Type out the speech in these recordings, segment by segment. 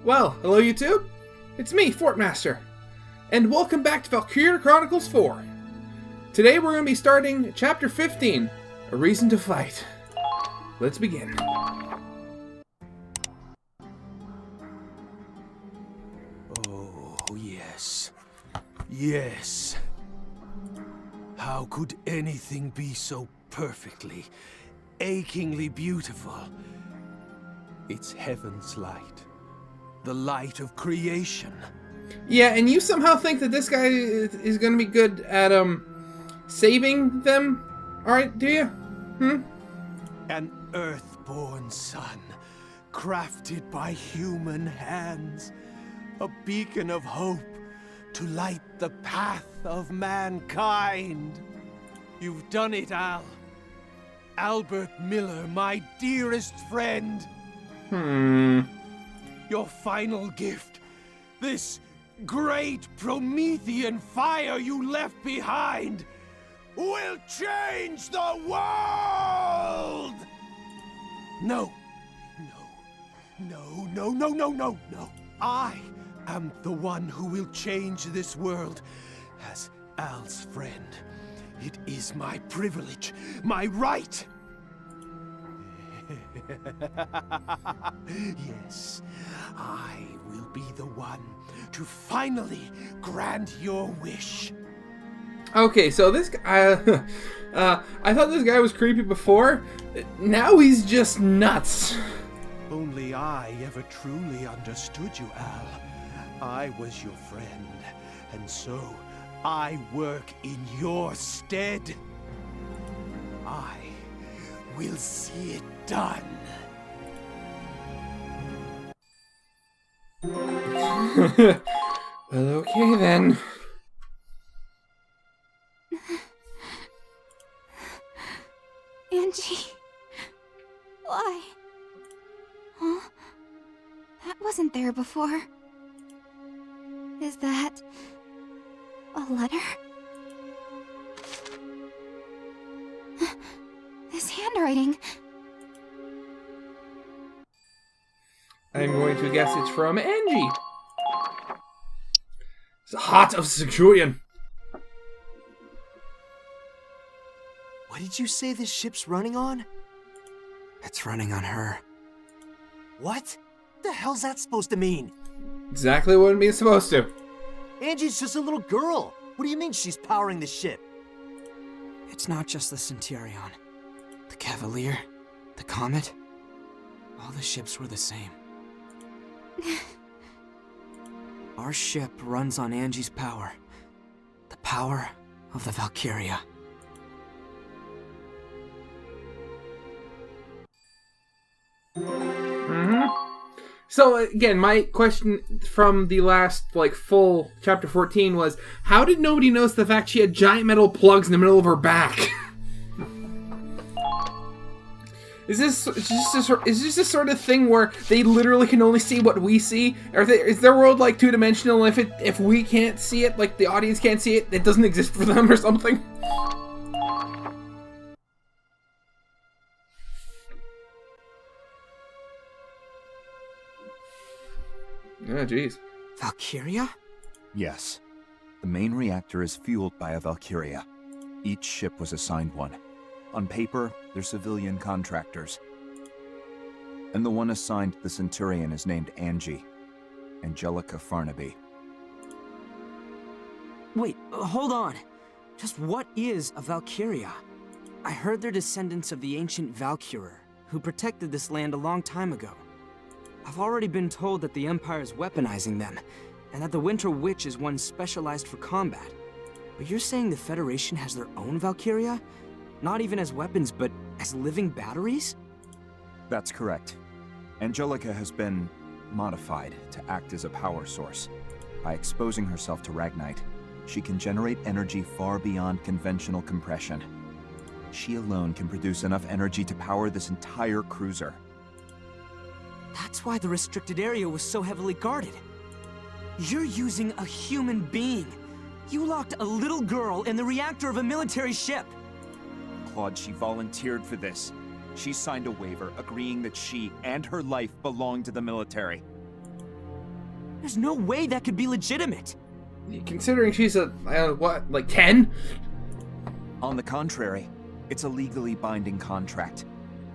Well, hello YouTube. It's me, Fortmaster, and welcome back to Valkyria Chronicles 4. Today we're going to be starting Chapter 15, A Reason to Fight. Let's begin. Oh, yes. Yes. How could anything be so perfectly, achingly beautiful? It's heaven's light. The light of creation. Yeah, and you somehow think that this guy is going to be good at, saving them? Alright, do you? An earthborn sun, crafted by human hands. A beacon of hope to light the path of mankind. You've done it, Al. Albert Miller, my dearest friend. Your final gift, this great Promethean fire you left behind, will change the world! No. No. I am the one who will change this world. As Al's friend, it is my privilege, my right. Yes, I will be the one to finally grant your wish. Okay, so this guy, I thought this guy was creepy before. Now he's just nuts. Only I ever truly understood you, Al. I was your friend, and so I work in your stead. I will see it done. Well, okay then. Angie, why? Huh? That wasn't there before. Is that a letter? This handwriting. I'm going to guess it's from Angie. The heart of Centurion. What did you say this ship's running on? It's running on her. What? The hell's that supposed to mean? Exactly what it means supposed to. Angie's just a little girl. What do you mean she's powering the ship? It's not just the Centurion. The Cavalier, the Comet, all the ships were the same. Our ship runs on Angie's power. The power of the Valkyria. So again, my question from the last full chapter 14 was, how did nobody notice the fact she had giant metal plugs in the middle of her back? Is this the sort of thing where they literally can only see what we see? Or is their world two-dimensional? If we can't see it, the audience can't see it, it doesn't exist for them or something? Oh, jeez. Valkyria? Yes. The main reactor is fueled by a Valkyria. Each ship was assigned one. On paper, they're civilian contractors. And the one assigned the Centurion is named Angie. Angelica Farnaby. Wait, hold on. Just what is a Valkyria? I heard they're descendants of the ancient Valkyrer, who protected this land a long time ago. I've already been told that the Empire is weaponizing them, and that the Winter Witch is one specialized for combat. But you're saying the Federation has their own Valkyria? Not even as weapons, but as living batteries? That's correct. Angelica has been modified to act as a power source. By exposing herself to Ragnite, she can generate energy far beyond conventional compression. She alone can produce enough energy to power this entire cruiser. That's why the restricted area was so heavily guarded. You're using a human being. You locked a little girl in the reactor of a military ship. Claude, she volunteered for this. She signed a waiver agreeing that she and her life belong to the military. There's no way that could be legitimate. Considering she's a, what, like 10? On the contrary, it's a legally binding contract,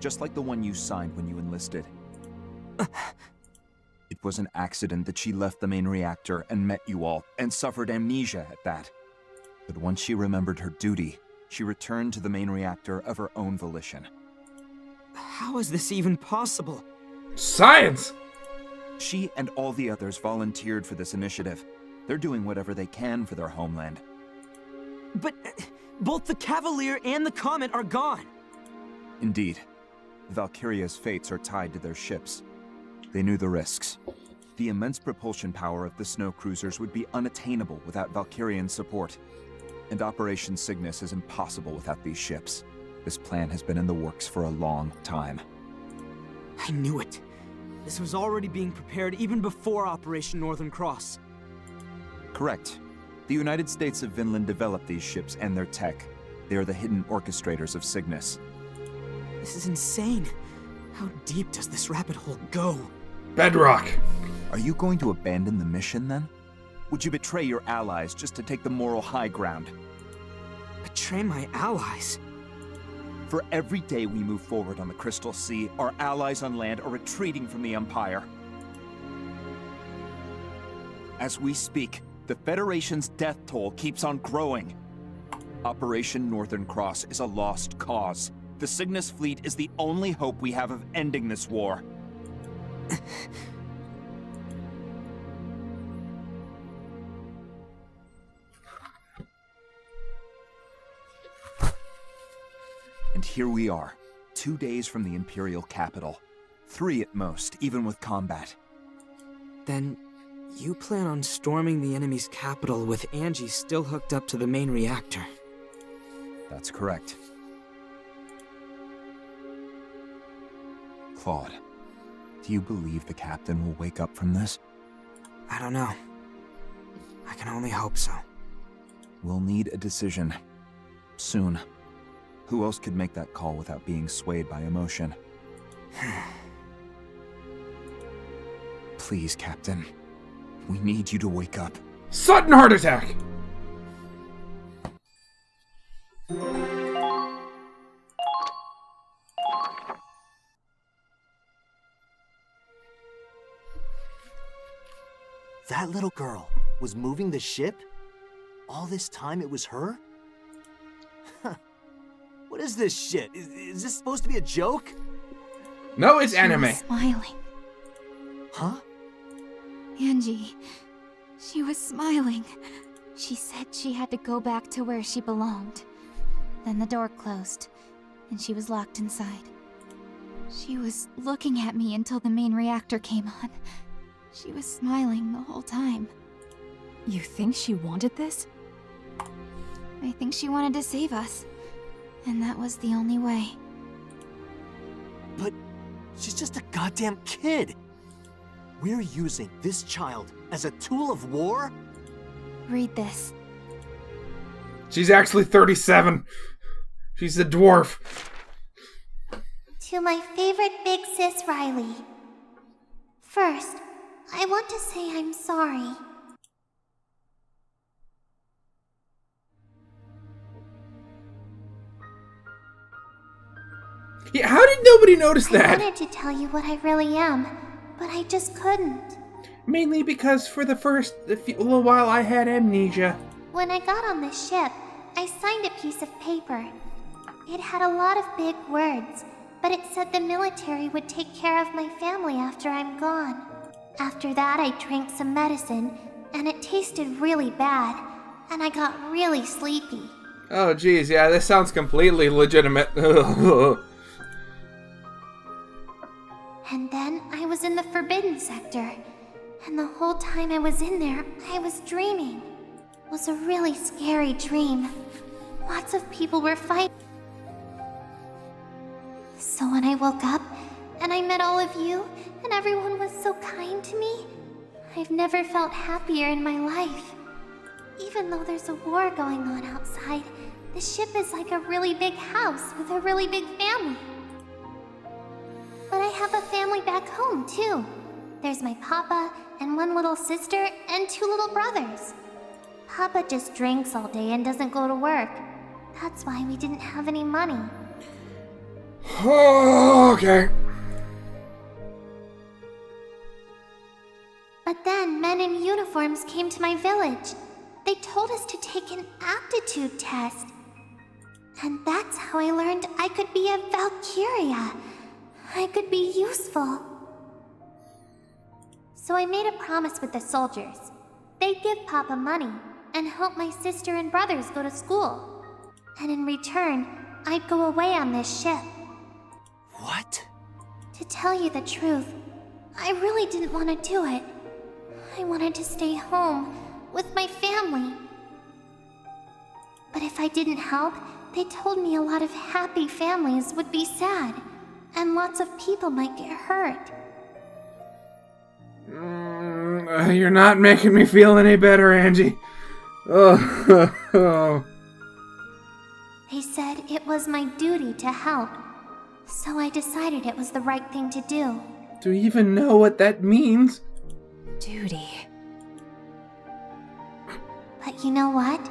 just like the one you signed when you enlisted. It was an accident that she left the main reactor and met you all, and suffered amnesia at that. But once she remembered her duty, she returned to the main reactor of her own volition. How is this even possible? Science! She and all the others volunteered for this initiative. They're doing whatever they can for their homeland. But both the Cavalier and the Comet are gone. Indeed. Valkyria's fates are tied to their ships. They knew the risks. The immense propulsion power of the snow cruisers would be unattainable without Valkyrian support. And Operation Cygnus is impossible without these ships. This plan has been in the works for a long time. I knew it. This was already being prepared even before Operation Northern Cross. Correct. The United States of Vinland developed these ships and their tech. They are the hidden orchestrators of Cygnus. This is insane. How deep does this rabbit hole go? Bedrock. Are you going to abandon the mission, then? Would you betray your allies just to take the moral high ground? Betray my allies? For every day we move forward on the Crystal Sea, our allies on land are retreating from the Empire. As we speak, the Federation's death toll keeps on growing. Operation Northern Cross is a lost cause. The Cygnus fleet is the only hope we have of ending this war. And here we are, 2 days from the Imperial capital. 3 at most, even with combat. Then, you plan on storming the enemy's capital with Angie still hooked up to the main reactor. That's correct. Claude, do you believe the captain will wake up from this? I don't know. I can only hope so. We'll need a decision. Soon. Who else could make that call without being swayed by emotion? Please, Captain. We need you to wake up. Sudden heart attack! That little girl was moving the ship? All this time it was her? What is this shit? Is this supposed to be a joke? No, it's She anime. was smiling. Huh? Angie. She was smiling. She said she had to go back to where she belonged. Then the door closed, and she was locked inside. She was looking at me until the main reactor came on. She was smiling the whole time. You think she wanted this? I think she wanted to save us. And that was the only way. But she's just a goddamn kid. We're using this child as a tool of war? Read this. She's actually 37. She's a dwarf. To my favorite big sis Riley. First, I want to say I'm sorry. Yeah, how did nobody notice I that? wanted to tell you what I really am, but I just couldn't. Mainly because for the first little while I had amnesia. When I got on the ship, I signed a piece of paper. It had a lot of big words, but it said the military would take care of my family after I'm gone. After that, I drank some medicine, and it tasted really bad, and I got really sleepy. Oh geez, yeah, this sounds completely legitimate. And then I was in the Forbidden Sector, and the whole time I was in there, I was dreaming. It was a really scary dream. Lots of people were fighting. So when I woke up, and I met all of you, and everyone was so kind to me, I've never felt happier in my life. Even though there's a war going on outside, the ship is like a really big house with a really big family. But I have a family back home, too. There's my papa, and one little sister, and 2 little brothers. Papa just drinks all day and doesn't go to work. That's why we didn't have any money. Okay. But then men in uniforms came to my village. They told us to take an aptitude test. And that's how I learned I could be a Valkyria. I could be useful. So I made a promise with the soldiers. They'd give Papa money and help my sister and brothers go to school. And in return, I'd go away on this ship. What? To tell you the truth, I really didn't want to do it. I wanted to stay home with my family. But if I didn't help, they told me a lot of happy families would be sad, and lots of people might get hurt. You're not making me feel any better, Angie. Oh. They said it was my duty to help, so I decided it was the right thing to do. Do you even know what that means? Duty. But you know what?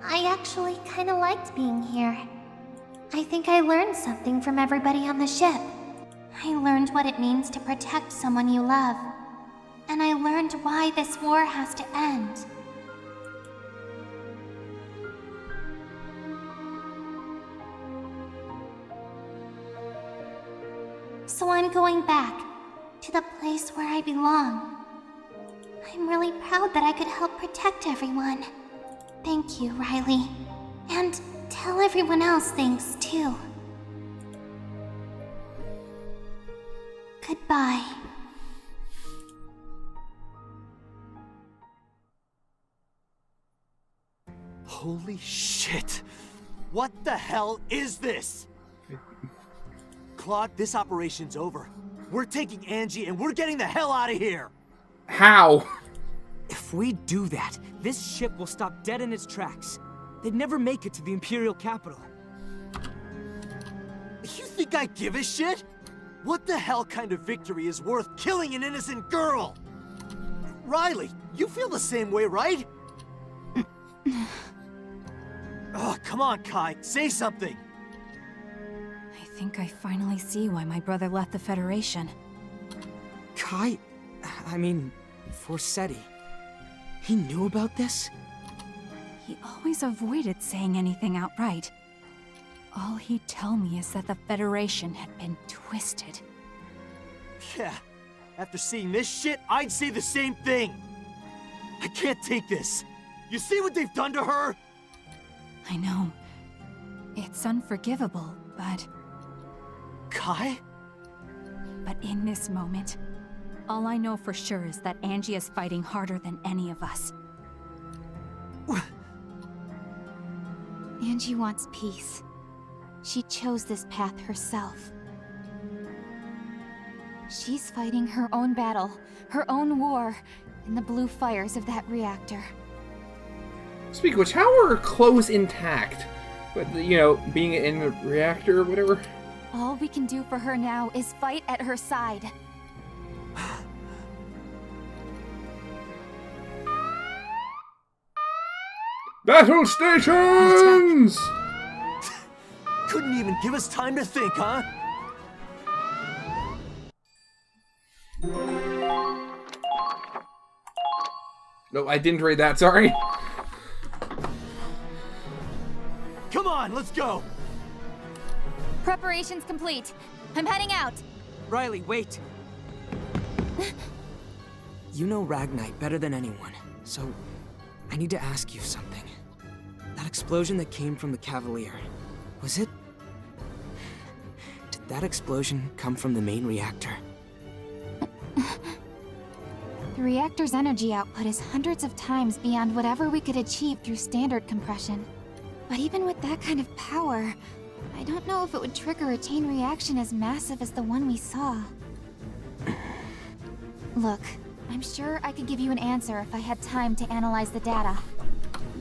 I actually kinda liked being here. I think I learned something from everybody on the ship. I learned what it means to protect someone you love. And I learned why this war has to end. So I'm going back to the place where I belong. I'm really proud that I could help protect everyone. Thank you, Riley. And tell everyone else thanks, too. Goodbye. Holy shit! What the hell is this? Claude, this operation's over. We're taking Angie and we're getting the hell out of here! How? If we do that, this ship will stop dead in its tracks. They'd never make it to the Imperial capital. You think I give a shit? What the hell kind of victory is worth killing an innocent girl? Riley, you feel the same way, right? Oh, come on, Kai, say something! I think I finally see why my brother left the Federation. Kai? I mean, Forsetti. He knew about this? He always avoided saying anything outright. All he'd tell me is that the Federation had been twisted. Yeah, after seeing this shit, I'd say the same thing! I can't take this! You see what they've done to her? I know. It's unforgivable, but Kai? in this moment, all I know for sure is that Angie is fighting harder than any of us. Angie wants peace. She chose this path herself. She's fighting her own battle, her own war, in the blue fires of that reactor. Speaking of which, how are her clothes intact? But, you know, being in the reactor or whatever? All we can do for her now is fight at her side. Battle stations! Couldn't even give us time to think, huh? No, I didn't read that, sorry. Come on, let's go! Preparations complete. I'm heading out. Riley, wait! You know Ragnite better than anyone, so I need to ask you something. That explosion that came from the Cavalier, was it... Did that explosion come from the main reactor? The reactor's energy output is hundreds of times beyond whatever we could achieve through standard compression. But even with that kind of power, I don't know if it would trigger a chain reaction as massive as the one we saw. Look, I'm sure I could give you an answer if I had time to analyze the data.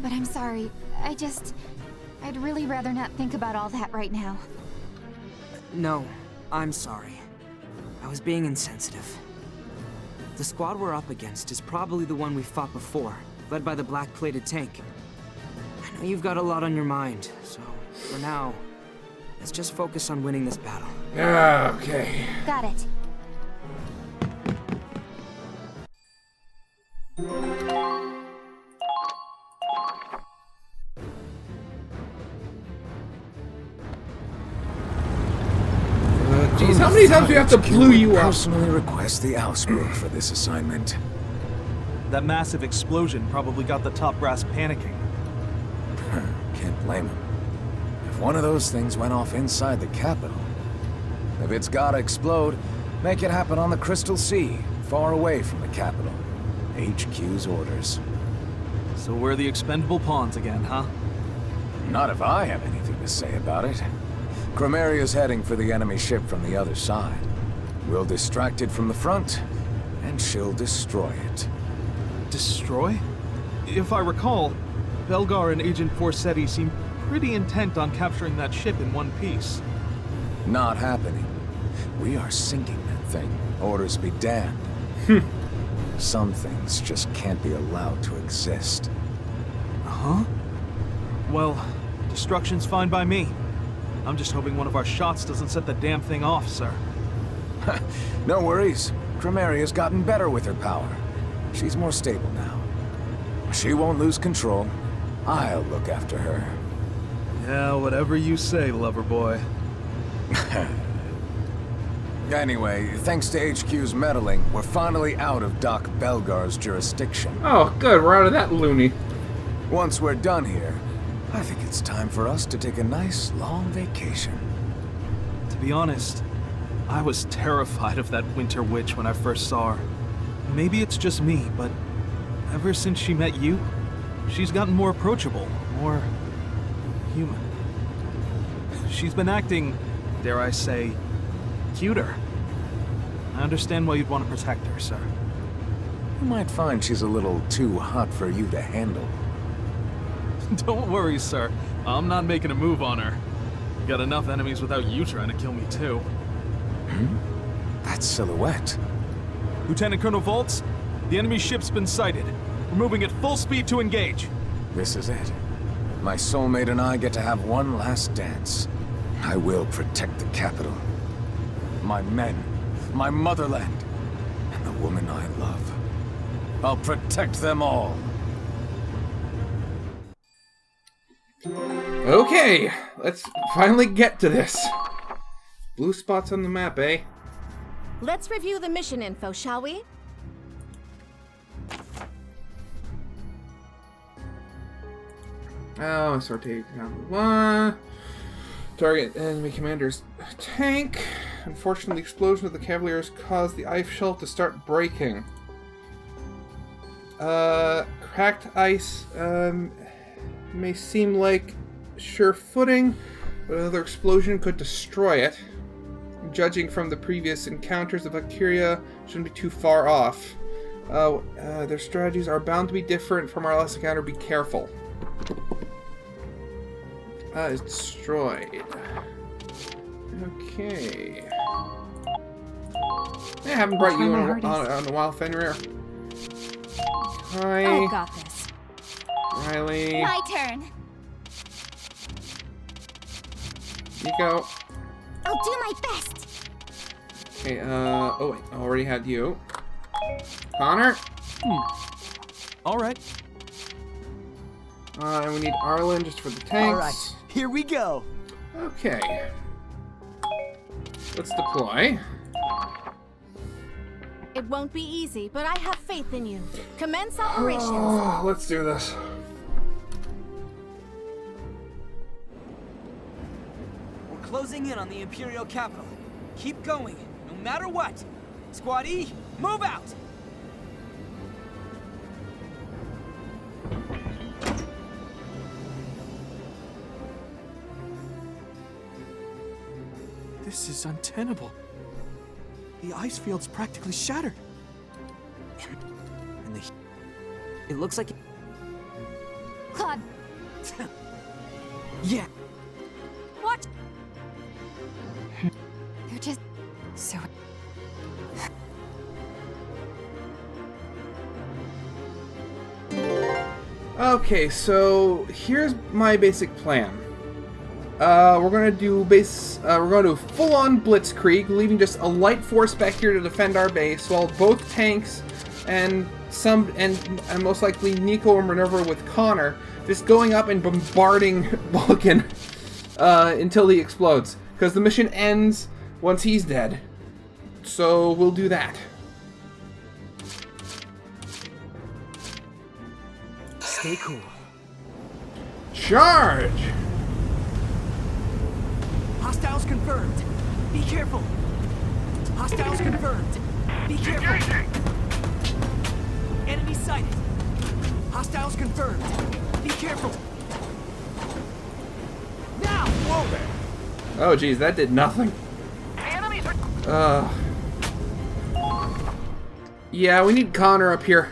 But I'm sorry, I'd really rather not think about all that right now. No, I'm sorry. I was being insensitive. The squad we're up against is probably the one we fought before, led by the black-plated tank. I know you've got a lot on your mind, so for now, let's just focus on winning this battle. Okay. Got it. Jeez, how many times do we have to blue you up? Personally request the Ausbruch for this assignment. That massive explosion probably got the top brass panicking. Can't blame him. If one of those things went off inside the capital, if it's gotta explode, make it happen on the Crystal Sea, far away from the capital. HQ's orders. So we're the expendable pawns again, huh? Not if I have anything to say about it. Chromaria's heading for the enemy ship from the other side. We'll distract it from the front, and she'll destroy it. Destroy? If I recall, Belgar and Agent Forsetti seemed pretty intent on capturing that ship in one piece. Not happening. We are sinking that thing. Orders be damned. Some things just can't be allowed to exist. Huh? Well, destruction's fine by me. I'm just hoping one of our shots doesn't set the damn thing off, sir. No worries. Chromaria's gotten better with her power. She's more stable now. She won't lose control. I'll look after her. Yeah, whatever you say, lover boy. Anyway, thanks to HQ's meddling, we're finally out of Doc Belgar's jurisdiction. Oh, good. We're out of that loony. Once we're done here, I think it's time for us to take a nice, long vacation. To be honest, I was terrified of that Winter Witch when I first saw her. Maybe it's just me, but ever since she met you, she's gotten more approachable, more human. She's been acting, dare I say, cuter. I understand why you'd want to protect her, sir. You might find she's a little too hot for you to handle. Don't worry, sir. I'm not making a move on her. Got enough enemies without you trying to kill me, too. That silhouette. Lieutenant Colonel Voltz, the enemy ship's been sighted. We're moving at full speed to engage. This is it. My soulmate and I get to have one last dance. I will protect the capital. My men, my motherland, and the woman I love. I'll protect them all. Okay, let's finally get to this. Blue spots on the map, eh? Let's review the mission info, shall we? Oh, sortie one. Target enemy commander's tank. Unfortunately, the explosion of the Cavaliers caused the ice shelf to start breaking. Cracked ice may seem like sure footing, but another explosion could destroy it. Judging from the previous encounters, the Valkyria shouldn't be too far off. Their strategies are bound to be different from our last encounter. Be careful. It's destroyed. Okay. I haven't brought you on a while, Fenrir. Hi. Oh, got this. Riley. My turn. Nico. I'll do my best. Okay, oh wait, I already had you. Connor? All right. And we need Arlen just for the tanks. All right, here we go. Okay. Let's deploy. It won't be easy, but I have faith in you. Commence operations. Oh, let's do this. We're closing in on the Imperial capital. Keep going, no matter what. Squad E, move out! This is untenable. The ice field's practically shattered. And it looks like... Claude, Yeah, what? They're just so... Okay, so here's my basic plan. We're gonna do full-on blitzkrieg, leaving just a light force back here to defend our base, while both tanks and most likely Nico and Minerva with Connor just going up and bombarding Vulcan until he explodes, because the mission ends once he's dead. So we'll do that. Stay cool. Charge! Hostiles confirmed. Be careful. Hostiles confirmed. Be careful. Enemy sighted. Hostiles confirmed. Be careful. Now! Whoa there! Oh geez, that did nothing. Yeah, we need Connor up here.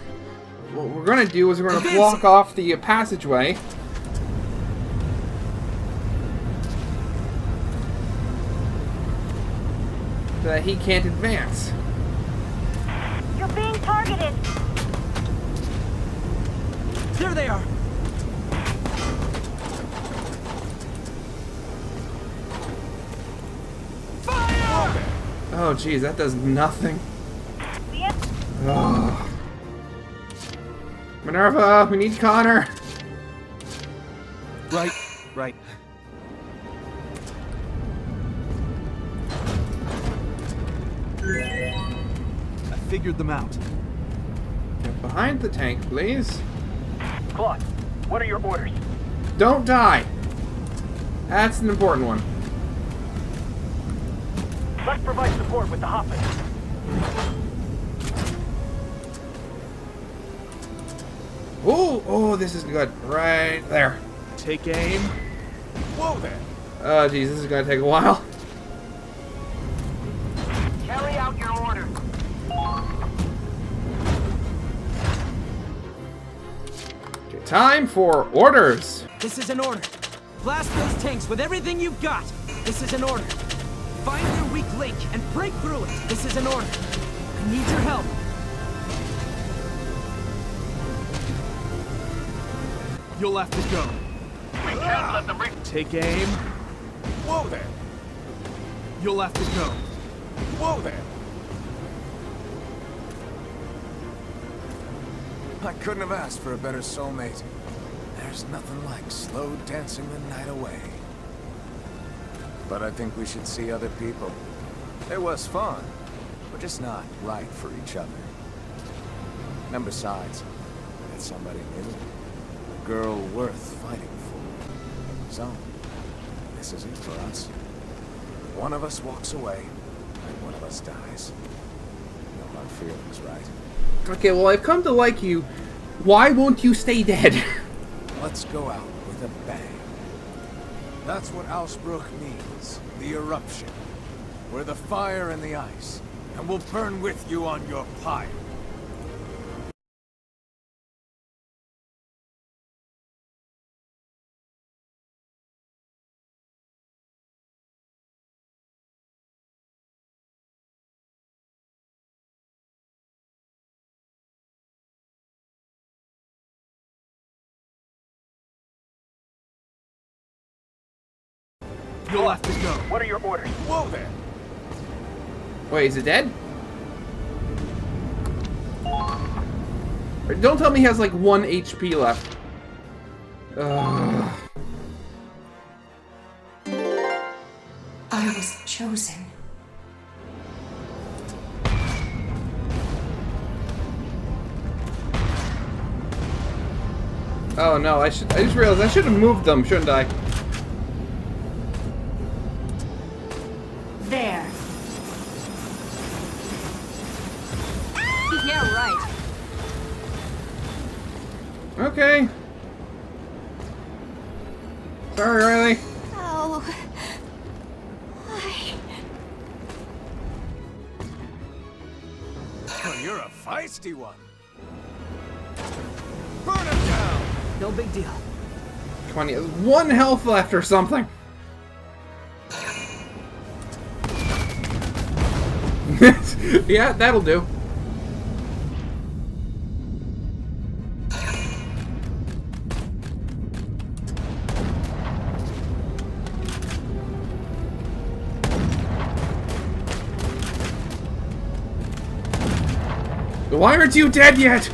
What we're gonna do is we're gonna block off the passageway. So that he can't advance. You're being targeted. There they are. Fire! Oh geez, that does nothing. Yep. Ugh. Minerva, we need Connor. Right. I figured them out. Get behind the tank, please. Claude, what are your orders? Don't die. That's an important one. Let's provide support with the hopping. Oh, this is good. Right there. Take aim. Whoa there! Oh, geez, this is gonna take a while. Carry out your order. Okay, time for orders. This is an order. Blast those tanks with everything you've got. This is an order. Find their weak link and break through it. This is an order. I need your help. You'll have to go. We can't let them Take aim. Whoa there! You'll have to go. Whoa there! I couldn't have asked for a better soulmate. There's nothing like slow dancing the night away. But I think we should see other people. It was fun, but just not right for each other. And besides, it's somebody new. A girl worth fighting for. So, this isn't for us. One of us walks away, and one of us dies. No hard feelings, right? Okay, well, I've come to like you. Why won't you stay dead? Let's go out with a bang. That's what Ausbruch means. The eruption. We're the fire and the ice, and we'll burn with you on your pyre. You'll have to go. What are your orders? Whoa there! Wait, is it dead? Don't tell me he has like 1 HP left. I was chosen. Oh no, I just realized I should have moved them, shouldn't I? There. Yeah, right. Okay. Sorry, Riley. Oh. Why? Oh, you're a feisty one. Burn him down! No big deal. Come on, he has 1 health left or something. Yeah, that'll do. Why aren't you dead yet?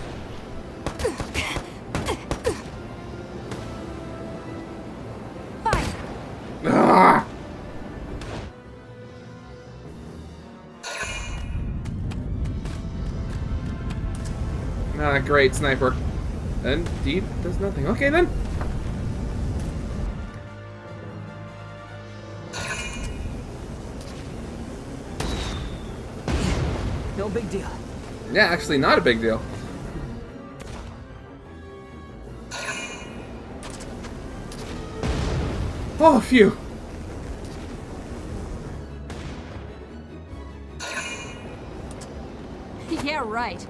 Ah! Ah, great, sniper. Indeed, does nothing. Okay, then. No big deal. Yeah, actually, not a big deal. Oh, phew. Yeah, right.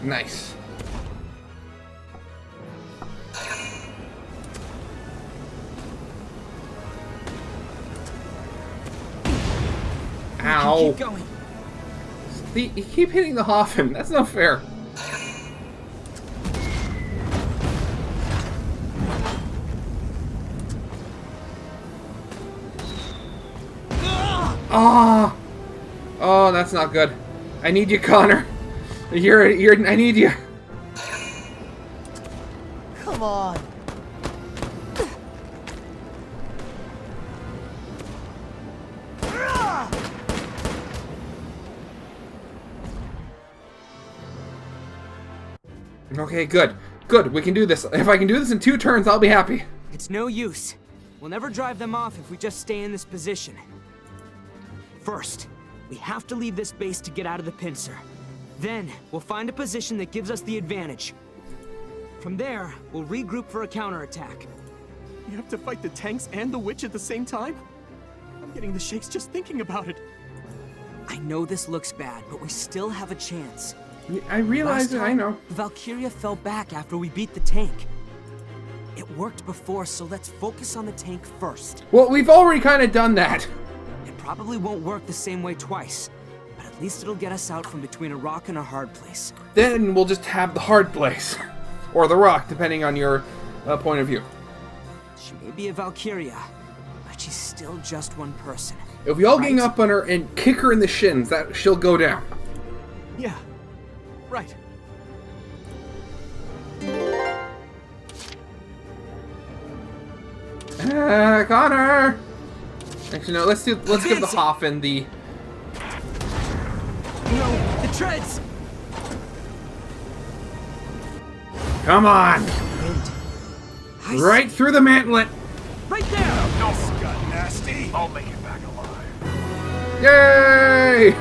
Nice. Ow. Keep going. You keep hitting the Hoffman. That's not fair. Ah! Oh, that's not good. I need you, Connor. I need you. Come on. Okay, good. Good, we can do this. If I can do this in 2 turns, I'll be happy. It's no use. We'll never drive them off if we just stay in this position. First, we have to leave this base to get out of the pincer. Then, we'll find a position that gives us the advantage. From there, we'll regroup for a counterattack. You have to fight the tanks and the witch at the same time? I'm getting the shakes just thinking about it. I know this looks bad, but we still have a chance. I realize it, I know. The Valkyria fell back after we beat the tank. It worked before, so let's focus on the tank first. Well, we've already kind of done that. It probably won't work the same way twice, but at least it'll get us out from between a rock and a hard place. Then we'll just have the hard place. Or the rock, depending on your point of view. She may be a Valkyria, but she's still just one person. If we all gang up on her and kick her in the shins, that she'll go down. Yeah, right. Connor! Actually, no, let's give the Hoffman the... No, the treads! Come on! Right through the mantlet! Right there! This got nasty. I'll make it back alive. Yay!